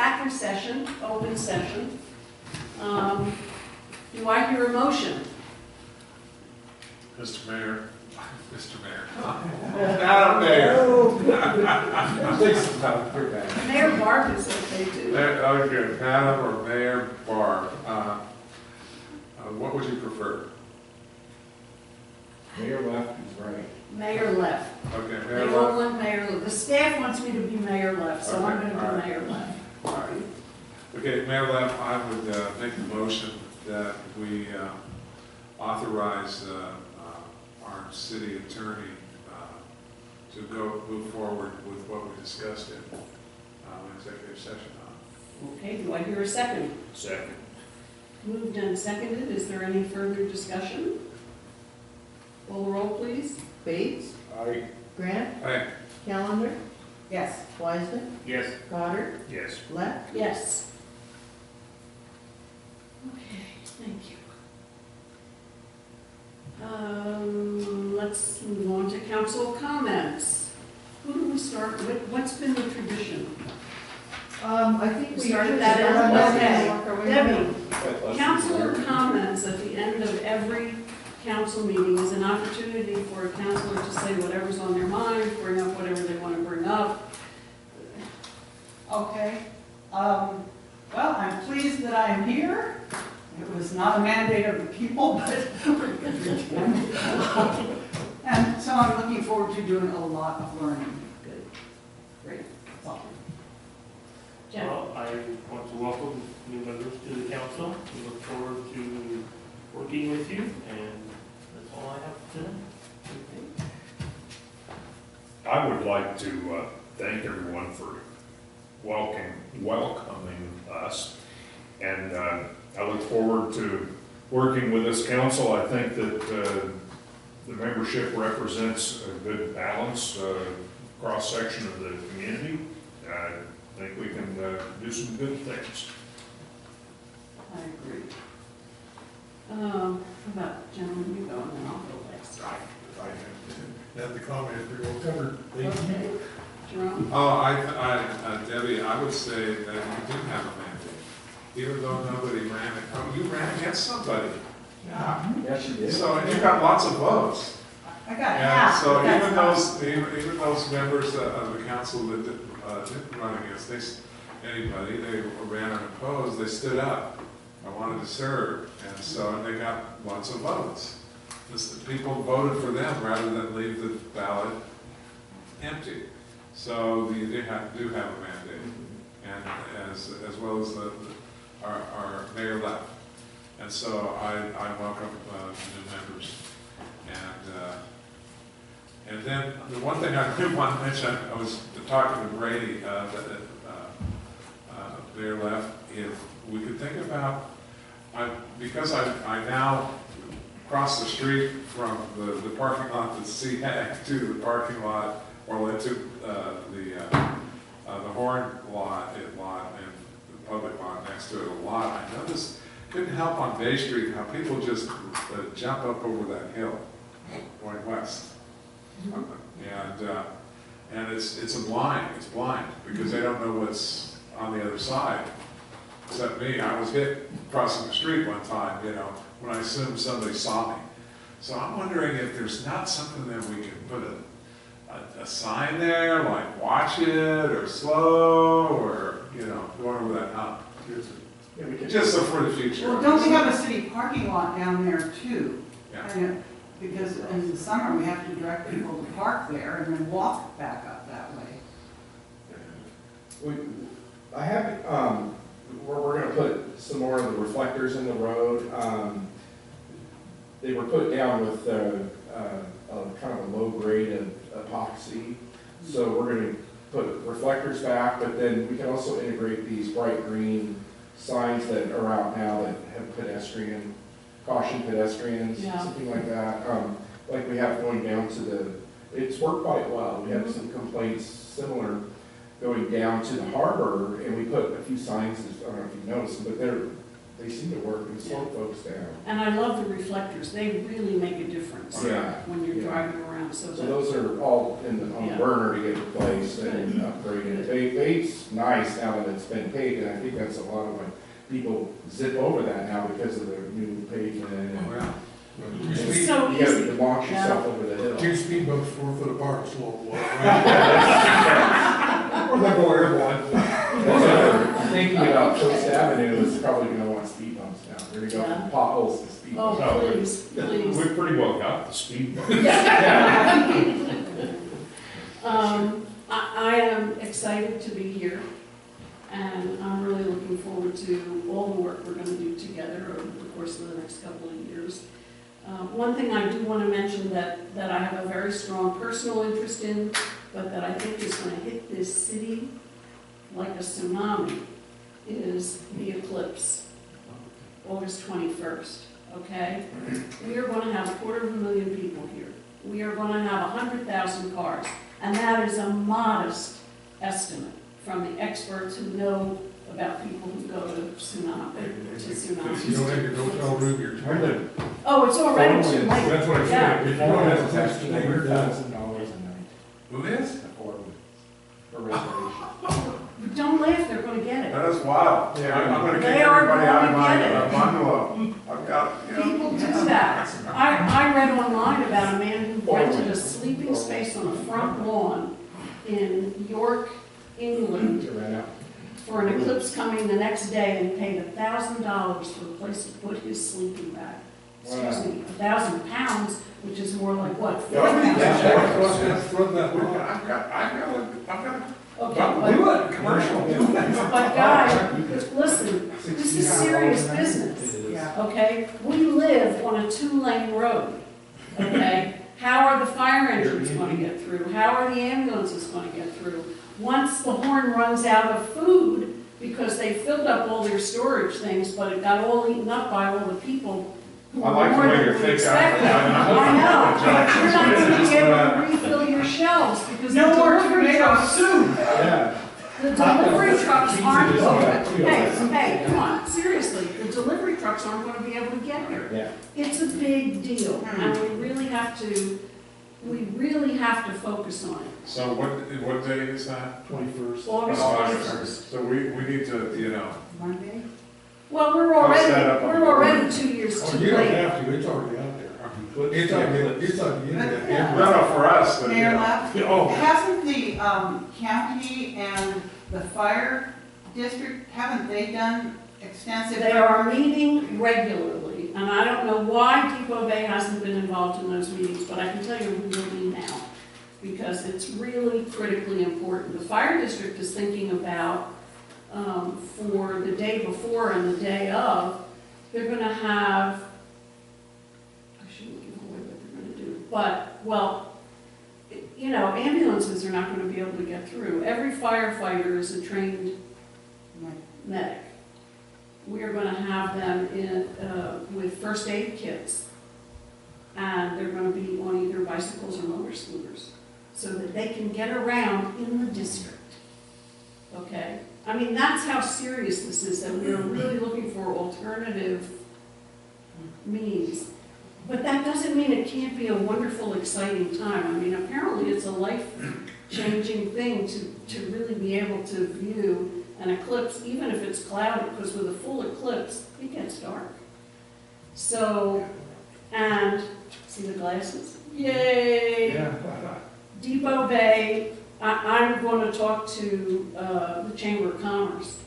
back in session, open session. Do I hear a motion? Mr. Mayor. Mr. Mayor. Madam Mayor. Mayor Barb is okay too. Okay, Madam or Mayor Barb. What would you prefer? Mayor left is right. Mayor left. Okay, They Mayor all left. want Mayor left. The staff wants me to be Mayor left, so I'm Okay, going to all be right. Mayor left. All right. Okay, Mayor left, I would make the motion that we authorize our city attorney to move forward with what we discussed in executive session on. Okay, do I hear a second? Second. Moved and seconded. Is there any further discussion? Call the roll, please. Bates, Aye. Grant, Hey, Callender, Yes. Wiseman, Yes. Goddard, Yes. Left. Yes. Okay, thank you. Let's move on to council comments. Who do we start with? What's been the tradition? I think we Started usually that start in- on that okay. and work our way down. Debbie, councilor comments at the end of every council meeting is an opportunity for a councilor to say whatever's on their mind, bring up whatever they want to bring up. Okay. Well, I'm pleased that I am here. It was not a mandate of the people, but and so I'm looking forward to doing a lot of learning. Good. Great. That's all. Jen? Well, I want to welcome new members to the council. We look forward to working with you, and that's all I have today. I would like to thank everyone for welcoming us, and I look forward to working with this council. I think that the membership represents a good balance, cross-section of the community. I think we can do some good things. I agree. How about gentlemen, you go and then I'll go next. Have the comment, we're all covered. Okay. Jerome? oh, Debbie, I would say that you do have a mandate, even though nobody ran it. Oh, you ran against somebody. Yeah. Yes, you did. So, and you got lots of votes. I got And half. so but that's even those members of the council that didn't run against anybody, they ran unopposed, they stood up. I wanted to serve, and so they got lots of votes. The people voted for them rather than leave the ballot empty. So you do have a mandate, and as well as our mayor left. And so I welcome new members. And then the one thing I did want to mention, I was talking to Brady, Mayor left, if we could think about, because I now cross the street from the parking lot to CHAG to the parking lot, or to the Horn lot and the public lot next to it a lot. I noticed, couldn't help on Bay Street how people just jump up over that hill going west. And it's blind because they don't know what's on the other side. Except me, I was hit crossing the street one time, when I assumed somebody saw me. So I'm wondering if there's not something that we can put a sign there, like watch it, or slow, or, going over that hump. Just so for the future. Well, don't we have a city parking lot down there too? Yeah. And because in the summer, we have to direct people to park there and then walk back up that way. I have, we're going to put some more of the reflectors in the road. They were put down with kind of a low grade of epoxy. So we're going to put reflectors back, but then we can also integrate these bright green signs that are out now that have caution pedestrians, Yeah. something like that. Like we have going down to it's worked quite well. We have some complaints similar going down to the harbor, and we put a few signs, I don't know if you've noticed them, but they seem to work and slow folks down. And I love the reflectors, they really make a difference Yeah. when you're Yeah. driving around, so So that, those are all on the Yeah. burner to get replaced and upgraded. Bay's nice now that it's been paved, and I think that's a lot of when people zip over that now because of the new pavement. Oh, And yeah. it's so you gotta easy. launch yourself over the hill. Two speedboats 4 foot apart, slow walk. Or they go airborne. I'm thinking about Coast Avenue is probably gonna want speed bumps now. They're gonna go Yeah. from potholes to speed Oh, bumps. please, please. We pretty well got the speed. I am excited to be here, and I'm really looking forward to all the work we're gonna do together over the course of the next couple of years. One thing I do want to mention that I have a very strong personal interest in, but that I think is going to hit this city like a tsunami, is the eclipse, August 21st, okay? We are going to have 250,000 people here. We are going to have 100,000 cars, and that is a modest estimate from the experts who know about people who go to tsunamis. If you don't have your hotel room, you're tired. Oh, it's already too late. That's what I Yeah. said. If you don't have a tax, $1,000 a night Who is? for reservation. Don't laugh, they're gonna get it. That is wild. Yeah. I'm gonna kick They are everybody out of going my to get it. bungalow. I've got, you know. People do that. I read online about a man who rented a sleeping space on the front lawn in York, England, To rent out. for an eclipse coming the next day, and paid $1,000 for a place to put his sleeping bag. Excuse me, £1,000, which is more like what? I've got Okay, Do it, commercial, do it. but guys, listen, this is serious business. Okay, we live on a 2-lane road, okay? How are the fire engines going to get through? How are the ambulances going to get through? Once the horn runs out of food, because they filled up all their storage things, but it got all eaten up by all the people who I were like the more way than you're we thinking. expected. I know, but you're not going to be able to refill your shelves, because the No more delivery tomato trucks, soup. Yeah. the delivery trucks aren't, Pizza. hey, come on, seriously, the delivery trucks aren't going to be able to get here. Yeah. It's a big deal, and we really have to focus on it. So what day is that? 21st. August August. 21st. So we need to, you know, Monday? Well, we're Post that up on the already 2 years Oh, too you don't late. have to, it's already out there. It's on the internet. Yeah. no, no, for us, but, you Mayor know. Lab, Oh. hasn't the county and the fire district, haven't they done extensive? They are meeting regularly, and I don't know why Depoe Bay hasn't been involved in those meetings, but I can tell you we will be now, because it's really critically important. The fire district is thinking about, for the day before and the day of, they're gonna have, I shouldn't give away what they're gonna do, but, well, you know, ambulances are not gonna be able to get through. Every firefighter is a trained medic. We are gonna have them in, with first aid kits, and they're gonna be on either bicycles or motor scooters, so that they can get around in the district. Okay? I mean, that's how serious this is, that we're really looking for alternative means. But that doesn't mean it can't be a wonderful, exciting time. I mean, apparently it's a life-changing thing to really be able to view an eclipse, even if it's cloudy, because with a full eclipse, it gets dark. So, and, see the glasses? Yay! Depoe Bay, I'm going to talk to the Chamber of Commerce.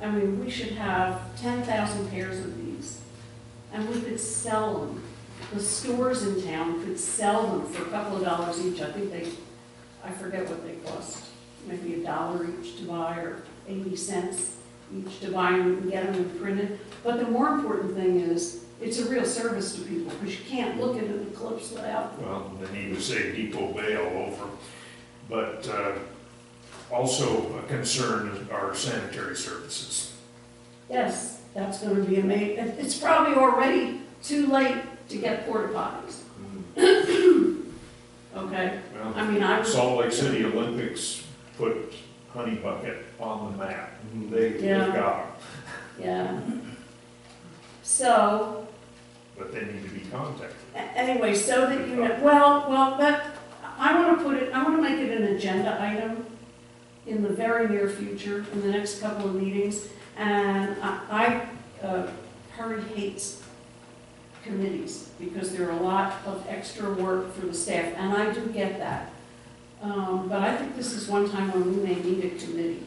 I mean, we should have 10,000 pairs of these, and we could sell them. The stores in town could sell them for a couple of dollars each. I think I forget what they cost, maybe $1 each to buy, or 80 cents each to buy, and we can get them printed. But the more important thing is, it's a real service to people, because you can't look at an eclipse without. Well, they need to say Depoe Bay all over. But also a concern are sanitary services. Yes, that's going to be amazing. It's probably already too late to get porta potties. Okay, Well, I mean, I was, Salt Lake City Olympics put Honey Bucket on the map. They've Yeah. got them. yeah. So, But they need to be contacted. anyway, so that you know, well, I want to make it an agenda item in the very near future, in the next couple of meetings. And Perry hates committees because there are a lot of extra work for the staff, and I do get that. But I think this is one time when we may need a committee,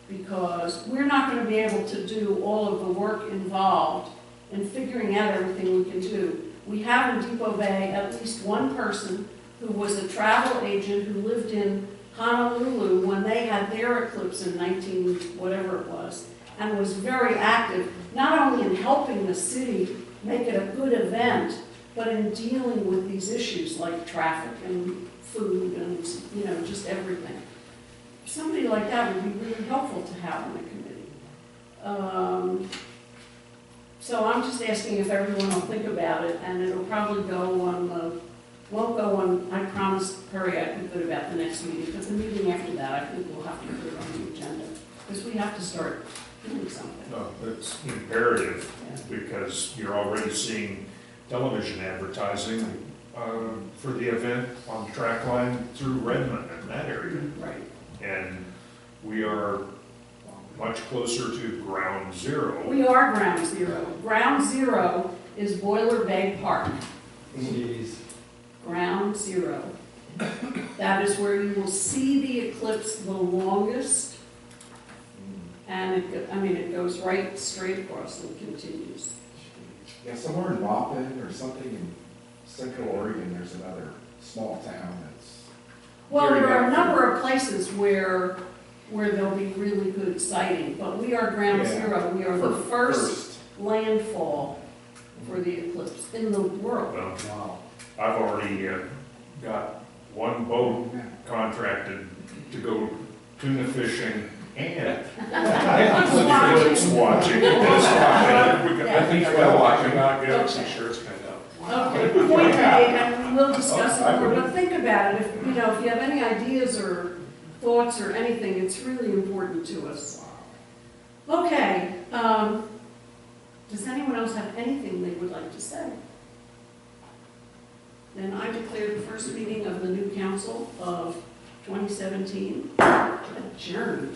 because we're not going to be able to do all of the work involved in figuring out everything we can do. We have in Depoe Bay at least one person who was a travel agent who lived in Honolulu when they had their eclipse in 19, whatever it was, and was very active, not only in helping the city make it a good event, but in dealing with these issues like traffic and food and, you know, just everything. Somebody like that would be really helpful to have in a committee. So I'm just asking if everyone will think about it, and it'll probably go on won't go on, I promised Perry I'd be good about the next meeting, but the meeting after that, I think we'll have to put it on the agenda, because we have to start doing something. No, it's imperative, Yeah. because you're already seeing television advertising for the event on the track line through Redmond and that area. Right. And we are much closer to ground zero. We are ground zero. Ground zero is Boiler Bay Park. Jeez. Ground zero. That is where you will see the eclipse the longest, and it goes right straight across and continues. Yeah, somewhere in Maupin or something in Central Oregon, there's another small town that's. Well, there are a number of places where there'll be really good sighting, but we are ground Yeah. zero. We are the first landfall for the eclipse in the world. Well, Wow. I've already got one boat contracted to go tuna fishing and eclipse watching. I think well I cannot get Okay. some shirts kind of. Okay, point made, and we'll discuss it more, but think about it. If you have any ideas or thoughts or anything, it's really important to us. Okay, does anyone else have anything they would like to say? Then I declare the first meeting of the new council of 2017 adjourned.